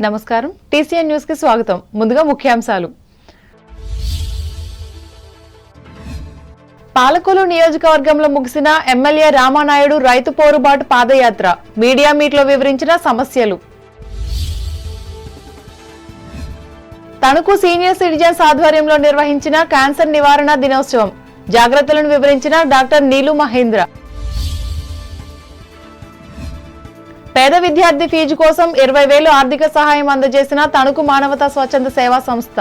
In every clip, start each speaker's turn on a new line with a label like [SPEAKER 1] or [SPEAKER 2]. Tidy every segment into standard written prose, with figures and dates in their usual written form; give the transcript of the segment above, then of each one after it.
[SPEAKER 1] నమస్కారం TCN news కి స్వాగతం. ముందుగా ముఖ్యాంశాలు. పాలకొల్లు నియోజకవర్గంలో ముగిసిన ఎమ్మెల్యే రామానాయుడు రైతు పోరుబాటు పాదయాత్ర, మీడియా మీట్లో వివరించిన సమస్యలు. తణుకు సీనియర్ సిటిజన్స్ ఆధ్వర్యంలో నిర్వహించిన క్యాన్సర్ నివారణ దినోత్సవం, జాగ్రత్తలను వివరించిన డాక్టర్ నీలు మహేంద్ర. పేద విద్యార్థి ఫీజు కోసం 20,000 ఆర్థిక సహాయం అందజేసిన తణుకు మానవతా స్వచ్ఛంద సేవా సంస్థ.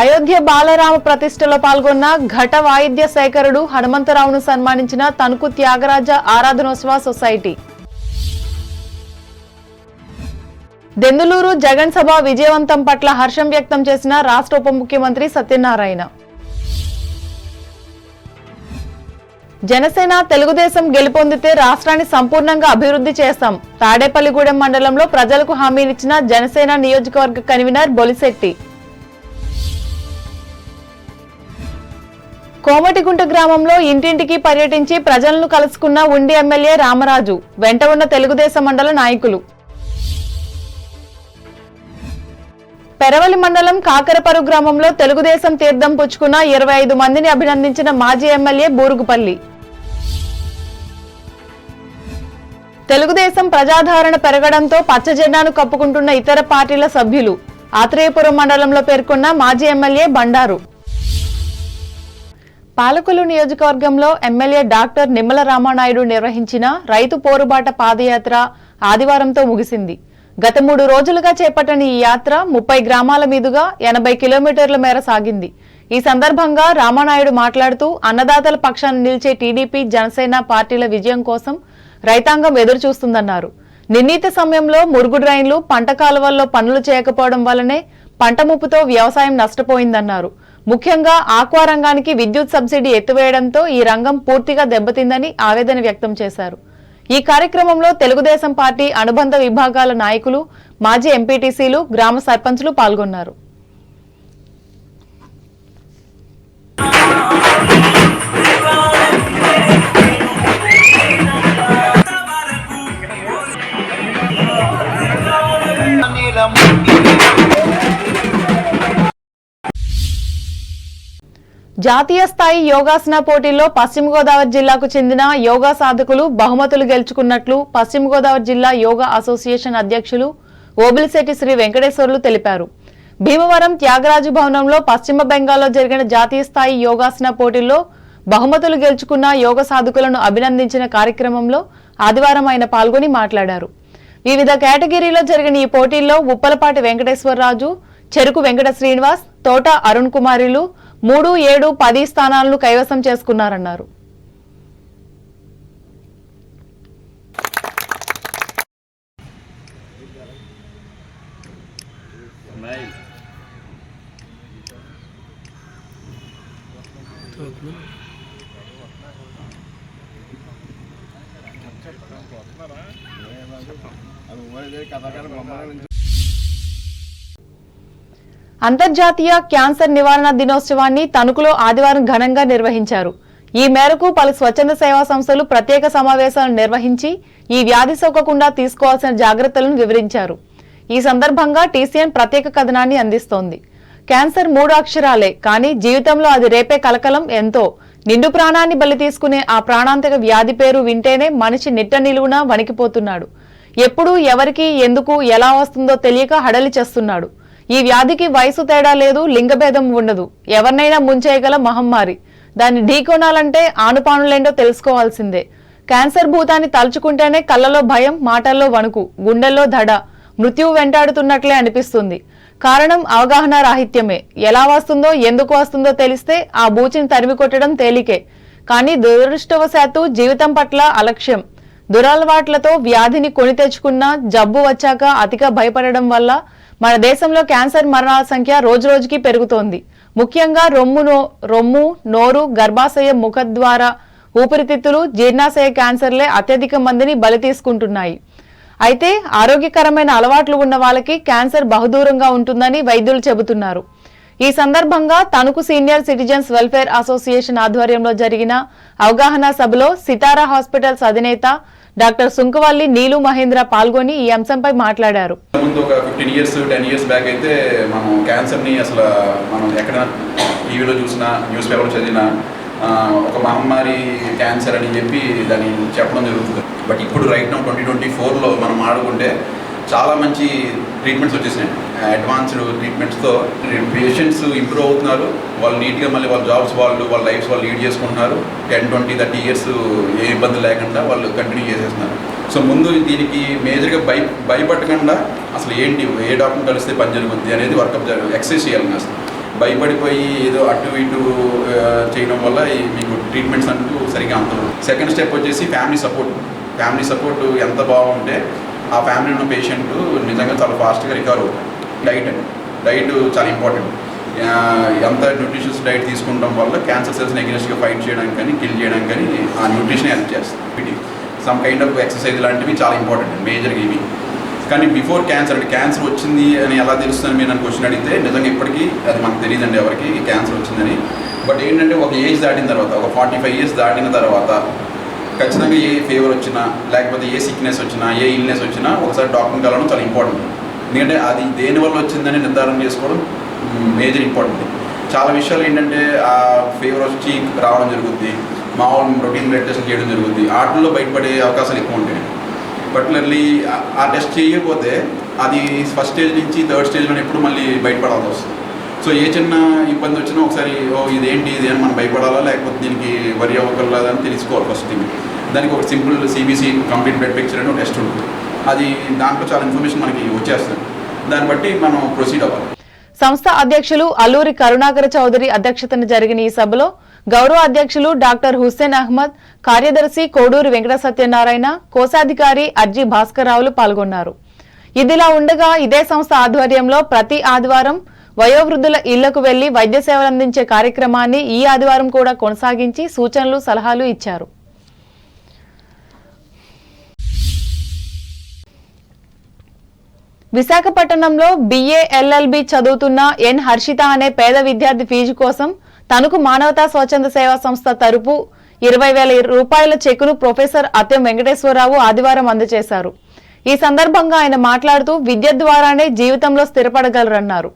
[SPEAKER 1] అయోధ్య బాలరామ ప్రతిష్టలో పాల్గొన్న ఘట వాయిద్య సేకరుడు హనుమంతరావును సన్మానించిన తణుకు త్యాగరాజ ఆరాధనోత్సవ సొసైటీ. దెందులూరు జగన్ సభ విజయవంతం పట్ల హర్షం వ్యక్తం చేసిన రాష్ట్ర ఉప ముఖ్యమంత్రి సత్యనారాయణ. జనసేన తెలుగుదేశం గెలుపొందితే రాష్ట్రాన్ని సంపూర్ణంగా అభివృద్ధి చేస్తాం, తాడేపల్లిగూడెం మండలంలో ప్రజలకు హామీనిచ్చిన జనసేన నియోజకవర్గ కన్వీనర్ బొలిశెట్టి. కోమటిగుంట గ్రామంలో ఇంటింటికి పర్యటించి ప్రజలను కలుసుకున్న ఉండి ఎమ్మెల్యే రామరాజు, వెంట ఉన్న తెలుగుదేశం మండల నాయకులు. పెరవలి మండలం కాకరపరు గ్రామంలో తెలుగుదేశం తీర్థం పుచ్చుకున్న 25 మందిని అభినందించిన మాజీ ఎమ్మెల్యే బూరుగుపల్లి. తెలుగుదేశం ప్రజాదరణ పెరగడంతో పచ్చ జెండాను కప్పుకుంటున్న ఇతర పార్టీల సభ్యులు, ఆత్రేయపురం మండలంలో పేర్కొన్న మాజీ ఎమ్మెల్యే బండారు. పాలకొల్లు నియోజకవర్గంలో ఎమ్మెల్యే డాక్టర్ నిమ్మల రామానాయుడు నిర్వహించిన రైతు పోరుబాట పాదయాత్ర ఆదివారంతో ముగిసింది. గత 3 రోజులుగా చేపట్టని ఈ యాత్ర 30 గ్రామాల మీదుగా 80 కిలోమీటర్ల మేర సాగింది. ఈ సందర్భంగా రామానాయుడు మాట్లాడుతూ అన్నదాతల పక్షాన నిలిచే టీడీపీ జనసేన పార్టీల విజయం కోసం రైతాంగం ఎదురు చూస్తుందన్నారు. నిర్ణీత సమయంలో మురుగు డ్రైన్లు, పంట కాలువల్లో పనులు చేయకపోవడం వల్లనే పంట ముప్పుతో వ్యవసాయం నష్టపోయిందన్నారు. ముఖ్యంగా ఆక్వా రంగానికి విద్యుత్ సబ్సిడీ ఎత్తివేయడంతో ఈ రంగం పూర్తిగా దెబ్బతిందని ఆవేదన వ్యక్తం చేశారు. ఈ కార్యక్రమంలో తెలుగుదేశం పార్టీ అనుబంధ విభాగాల నాయకులు, మాజీ ఎంపీటీసీలు, గ్రామ సర్పంచులు పాల్గొన్నారు. జాతీయ స్థాయి యోగాసన పోటీల్లో పశ్చిమ గోదావరి జిల్లాకు చెందిన యోగా సాధకులు బహుమతులు గెలుచుకున్నట్లు పశ్చిమ గోదావరి జిల్లా యోగా అసోసియేషన్ అధ్యక్షులు ఓబిలిశెట్టి శ్రీ వెంకటేశ్వర్లు తెలిపారు. భీమవరం త్యాగరాజు భవనంలో పశ్చిమ బెంగాల్లో జరిగిన జాతీయ స్థాయి యోగాసన పోటీల్లో బహుమతులు గెలుచుకున్న యోగ సాధకులను అభినందించిన కార్యక్రమంలో ఆదివారం ఆయన పాల్గొని మాట్లాడారు. వివిధ కేటగిరీలో జరిగిన ఈ పోటీల్లో ఉప్పలపాటి వెంకటేశ్వరరాజు, చెరుకు వెంకట శ్రీనివాస్, తోట అరుణ్ కుమారులు 3, 7, 10 స్థానాలను కైవసం చేసుకున్నారన్నారు. అంతర్జాతీయ క్యాన్సర్ నివారణ దినోత్సవాన్ని తణుకులో ఆదివారం ఘనంగా నిర్వహించారు. ఈ మేరకు పలు స్వచ్ఛంద సేవా సంస్థలు ప్రత్యేక సమావేశాలు నిర్వహించి ఈ వ్యాధి సోకకుండా తీసుకోవాల్సిన జాగ్రత్తలను వివరించారు. ఈ సందర్భంగా టీసీఎన్ ప్రత్యేక కథనాన్ని అందిస్తోంది. క్యాన్సర్ 3 అక్షరాలే, కానీ జీవితంలో అది రేపే కలకలం ఎంతో. నిండు ప్రాణాన్ని బలి తీసుకునే ఆ ప్రాణాంతక వ్యాధి పేరు వింటేనే మనిషి నిట్ట నిలువునా వణికిపోతున్నాడు. ఎప్పుడు, ఎవరికి, ఎందుకు, ఎలా వస్తుందో తెలియక హడలి చేస్తున్నాడు. ఈ వ్యాధికి వయసు తేడా లేదు, లింగభేదం ఉండదు. ఎవరినైనా ముంచేయగల మహమ్మారి. దాన్ని ఢీకొనాలంటే ఆనుపానులేంటో తెలుసుకోవాల్సిందే. క్యాన్సర్ భూతాన్ని తలుచుకుంటేనే కళ్ళలో భయం, మాటల్లో వణుకు, గుండెల్లో దడ, మృత్యువు వెంటాడుతున్నట్లే అనిపిస్తుంది. కారణం అవగాహన రాహిత్యమే. ఎలా వస్తుందో, ఎందుకు వస్తుందో తెలిస్తే ఆ బూచిని తరిమి కొట్టడం తేలికే. కానీ దురదృష్టవశాత్తు జీవితం పట్ల అలక్ష్యం, దురలవాట్లతో వ్యాధిని కొని తెచ్చుకున్న జబ్బు వచ్చాక అతిగా భయపడడం వల్ల మన దేశంలో క్యాన్సర్ మరణాల సంఖ్య రోజురోజుకి పెరుగుతోంది. ముఖ్యంగా రొమ్ము, నోరు, గర్భాశయ, ముఖద్వార, ఊపిరితిత్తులు, జీర్ణాశయ క్యాన్సర్లే అత్యధిక మందిని బలి తీసుకుంటున్నాయి. అయితే ఆరోగ్యకరమైన అలవాట్లు ఉన్న వాళ్ళకి క్యాన్సర్ బహుదూరంగా ఉంటుందని వైద్యులు చెబుతున్నారు. ఈ సందర్భంగా Tanuku senior citizens welfare association ఆధ్వర్యంలో జరిగిన అవగాహన సభలో సితారా హాస్పిటల్స్ అధినేత డాక్టర్ సుంకవల్లి నీలు మహేంద్ర పాల్గొని ఈ అంశంపై మాట్లాడారు.
[SPEAKER 2] ముందు ఒక 15 ఇయర్స్ 10 ఇయర్స్ బ్యాక్ అయితే మనం క్యాన్సర్ని అసలు మనం ఎక్కడ టీవీలో చూసినా న్యూస్ పేపర్లో చదివినా ఒక మహమ్మారి క్యాన్సర్ అని చెప్పి దాన్ని చెప్పడం జరుగుతుంది. బట్ ఇప్పుడు రైట్ నౌ 2024లో మనం ఆడుకుంటే చాలా మంచి ట్రీట్మెంట్స్ వచ్చేసినాయి. అడ్వాన్స్డ్ ట్రీట్మెంట్స్తో పేషెంట్స్ ఇంప్రూవ్ అవుతున్నారు. వాళ్ళు నీట్గా మళ్ళీ వాళ్ళ జాబ్స్ వాళ్ళ లైఫ్స్ వాళ్ళు లీడ్ చేసుకుంటున్నారు. 10, 20, 30 ఇయర్స్ ఏ ఇబ్బంది లేకుండా వాళ్ళు కంటిన్యూ చేసేస్తున్నారు. సో ముందు దీనికి మేజర్గా భయపడకుండా అసలు ఏంటి, ఏ డాక్టర్ కలిస్తే పని జరుగుద్ది అనేది వర్కప్ ఎక్సర్సైజ్ చేయాలని అసలు భయపడిపోయి ఏదో అటు ఇటు చేయడం వల్ల మీకు ట్రీట్మెంట్స్ అంటూ సరిగ్గా అందరు. సెకండ్ స్టెప్ వచ్చేసి ఫ్యామిలీ సపోర్ట్ ఎంత బాగుంటే ఆ ఫ్యామిలీ ఉన్న పేషెంట్ నిజంగా చాలా ఫాస్ట్గా రికవర్ అవుతారు. డైట్ చాలా ఇంపార్టెంట్. ఎంత న్యూట్రిషన్స్ డైట్ తీసుకుంటాం వల్ల క్యాన్సర్ సెల్స్ని ఎగ్నెస్ట్గా ఫైట్ చేయడానికి కానీ కిల్ చేయడానికి కానీ ఆ న్యూట్రిషన్ హెల్ప్ చేస్తుంది. సమ్ కైండ్ ఆఫ్ ఎక్సర్సైజ్ లాంటివి చాలా ఇంపార్టెంట్ మేజర్గా ఇవి. కానీ బిఫోర్ క్యాన్సర్ వచ్చింది అని ఎలా తెలుస్తుందని మీరు నన్ను క్వశ్చన్ అడిగితే నిజంగా ఇప్పటికీ అది మనకు తెలియదండి ఎవరికి క్యాన్సర్ వచ్చిందని. బట్ ఏంటంటే ఒక ఏజ్ దాటిన తర్వాత, ఒక 45 ఇయర్స్ దాటిన తర్వాత ఖచ్చితంగా ఏ ఫీవర్ వచ్చినా లేకపోతే ఏ సిక్నెస్ వచ్చినా ఏ ఇల్నెస్ వచ్చినా ఒకసారి డాక్టర్ని కలవడం చాలా ఇంపార్టెంట్. ఎందుకంటే అది దేనివల్ల వచ్చిందని నిర్ధారణ చేసుకోవడం మేజర్ ఇంపార్టెంట్. చాలా విషయాలు ఏంటంటే ఆ ఫీవర్ వచ్చి రావడం జరుగుద్ది, మామూలు రొటీన్ బ్లడ్ టెస్ట్ చేయడం జరుగుద్ది, వాటిల్లో బయటపడే అవకాశాలు ఎక్కువ ఉంటాయి. పర్టికులర్లీ ఆ టెస్ట్ చేయకపోతే అది ఫస్ట్ స్టేజ్ నుంచి థర్డ్ స్టేజ్లో ఎప్పుడు మళ్ళీ బయటపడాల్సి వస్తుంది. సో ఏ చిన్న ఇబ్బంది వచ్చినా ఒకసారి ఇదేంటి ఇది అని మనం భయపడాలా లేకపోతే దీనికి వరి అవ్వగలదా అని తెలుసుకోవాలి. ఫస్ట్ థింగ్ దానికి ఒక simple CBC complete blood picture అని ఒక టెస్ట్ ఉంటుంది. అది దాంట్లో చాలా ఇన్ఫర్మేషన్ మనకి వచ్చేస్తుంది. దాన్ని బట్టి మనం ప్రొసీడ్ అవ్వాలి.
[SPEAKER 1] సంస్థ అధ్యక్షులు అల్లూరి కరుణాకర చౌదరి అధ్యక్షతన జరిగిన ఈ సభలో గౌరవ అధ్యక్షులు డాక్టర్ హుస్సేన్ అహ్మద్, కార్యదర్శి కోడూరి వెంకట సత్యనారాయణ, కోశాధికారి అర్జీ భాస్కర్రావులు పాల్గొన్నారు. ఇదిలా ఉండగా ఇదే సంస్థ ఆధ్వర్యంలో ప్రతి ఆదివారం వయోవృద్ధుల ఇళ్లకు వెళ్లి వైద్య సేవలు అందించే కార్యక్రమాన్ని ఈ ఆదివారం కూడా కొనసాగించి సూచనలు సలహాలు ఇచ్చారు. విశాఖపట్నంలో BA LLB చదువుతున్న ఎన్ హర్షిత అనే పేద విద్యార్థి ఫీజు కోసం తనకు మానవతా స్వచ్ఛంద సేవా సంస్థ తరపు 20,000 రూపాయల చెక్కును ప్రొఫెసర్ అత్యం వెంకటేశ్వరరావు ఆదివారం అందజేశారు. ఈ సందర్భంగా ఆయన మాట్లాడుతూ విద్య ద్వారానే జీవితంలో స్థిరపడగలరన్నారు.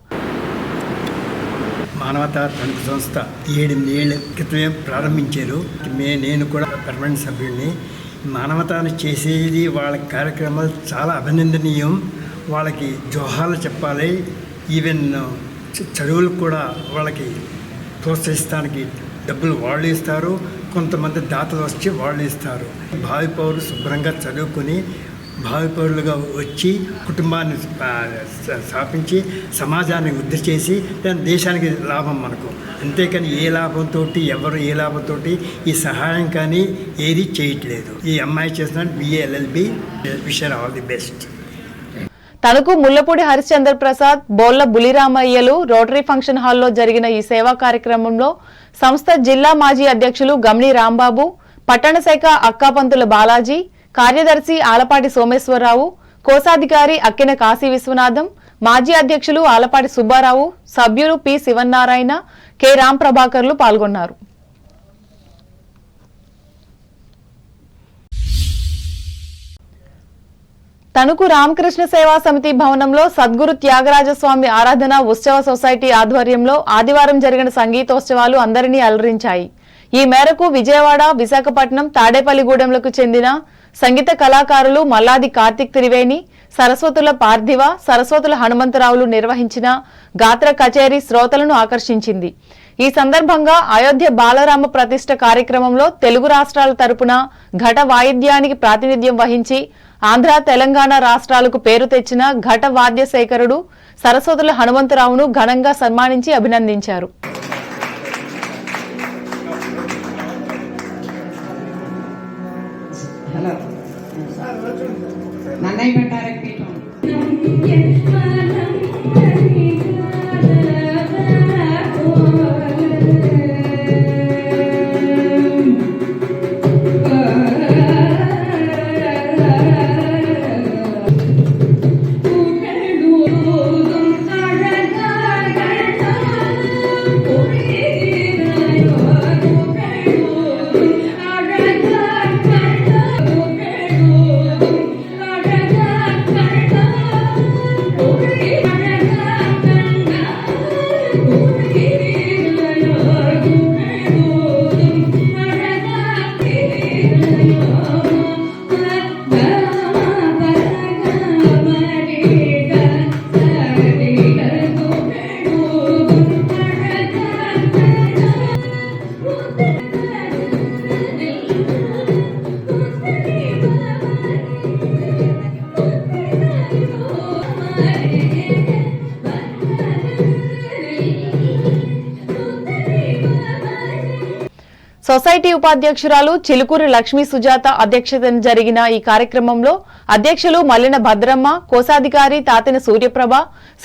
[SPEAKER 3] మానవతా తణుకు సంస్థ 7-8 ఏళ్ల క్రితమే ప్రారంభించారు. నేను కూడా పర్మనెంట్ సభ్యుడిని. మానవతాన్ని చేసేది వాళ్ళ కార్యక్రమాలు చాలా అభినందనీయం. వాళ్ళకి జోహాలు చెప్పాలి. ఈవెన్ చదువులకు కూడా వాళ్ళకి ప్రోత్సహిస్తానికి డబ్బులు వాళ్ళు ఇస్తారు, కొంతమంది దాతలు వచ్చి వాళ్ళు ఇస్తారు. భావి పౌరులు శుభ్రంగా చదువుకొని భావి పౌరులుగా వచ్చి కుటుంబాన్ని స్థాపించి సమాజాన్ని వృద్ధి చేసి దేశానికి లాభం మనకు. అంతేకాని ఏ లాభంతో ఎవరు ఏ లాభంతో ఈ సహాయం కానీ ఏది చేయట్లేదు. ఈ అమ్మాయి చేసిన BA LLB wish her all the best.
[SPEAKER 1] Tanuku Mullapudi Harishchandra Prasad, Bolla బులిరామయ్యలు రోటరీ ఫంక్షన్ హాల్లో జరిగిన ఈ సేవా కార్యక్రమంలో సంస్థ జిల్లా మాజీ అధ్యక్షులు గమ్ని రాంబాబు, పట్టణ శాఖ అక్కాపంతుల బాలాజీ, కార్యదర్శి ఆలపాటి సోమేశ్వరరావు, కోశాధికారి అక్కిన కాశీ విశ్వనాథం, మాజీ అధ్యక్షులు ఆలపాటి సుబ్బారావు, సభ్యులు పి శివనారాయణ, కె రామ్ ప్రభాకర్లు పాల్గొన్నారు. తణుకు రామకృష్ణ సేవా సమితి భవనంలో సద్గురు త్యాగరాజస్వామి ఆరాధన ఉత్సవ సొసైటీ ఆధ్వర్యంలో ఆదివారం జరిగిన సంగీతోత్సవాలు అందరినీ అలరించాయి. ఈ మేరకు విజయవాడ, విశాఖపట్నం, తాడేపల్లిగూడెంలకు చెందిన సంగీత కళాకారులు మల్లాది కార్తిక్ త్రివేణి, సరస్వతుల పార్థివ, సరస్వతుల హనుమంతరావులు నిర్వహించిన గాత్ర కచేరీ శ్రోతలను ఆకర్షించింది. ఈ సందర్భంగా అయోధ్య బాలరామ ప్రతిష్ఠ కార్యక్రమంలో తెలుగు రాష్ట్రాల తరపున ఘట వాయిద్యానికి ప్రాతినిధ్యం వహించి ఆంధ్ర, తెలంగాణ రాష్ట్రాలకు పేరు తెచ్చిన ఘట వాద్య శేఖరుడు సరస్వతుల హనుమంతరావును ఘనంగా సన్మానించి అభినందించారు. సొసైటీ ఉపాధ్యక్షురాలు చిలుకూరి లక్ష్మీ సుజాత అధ్యక్షతన జరిగిన ఈ కార్యక్రమంలో అధ్యక్షులు మల్లిన భద్రమ్మ, కోశాధికారి తాతిన సూర్యప్రభ,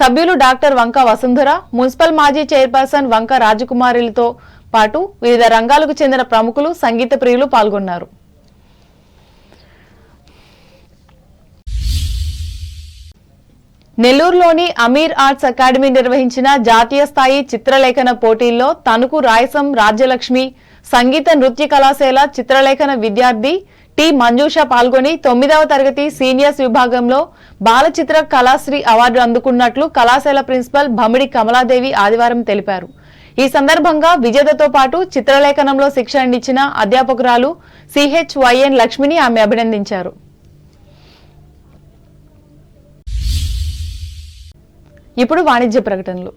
[SPEAKER 1] సభ్యులు డాక్టర్ వంక వసుంధర, మున్సిపల్ మాజీ చైర్పర్సన్ వంక రాజకుమారిలతో పాటు వివిధ రంగాలకు చెందిన ప్రముఖులు, సంగీత ప్రియులు పాల్గొన్నారు. నెల్లూరులోని అమీర్ ఆర్ట్స్ అకాడమీ నిర్వహించిన జాతీయ స్థాయి చిత్రలేఖన పోటీల్లో తణుకు రాయసం రాజ్యలక్ష్మి సంగీత నృత్య కళాశాల చిత్రలేఖన విద్యార్థి టి మంజూష పాల్గొని 9వ తరగతి సీనియర్స్ విభాగంలో బాల చిత్ర కళాశ్రీ అవార్డు అందుకున్నట్లు కళాశాల ప్రిన్సిపల్ భమిడి కమలాదేవి ఆదివారం తెలిపారు. ఈ సందర్భంగా విజేతతో పాటు చిత్రలేఖనంలో శిక్షణనిచ్చిన అధ్యాపకురాలు సిహెచ్వైఎన్ లక్ష్మిని ఆమె అభినందించారు. ఇప్పుడు వాణిజ్య ప్రకటనలు.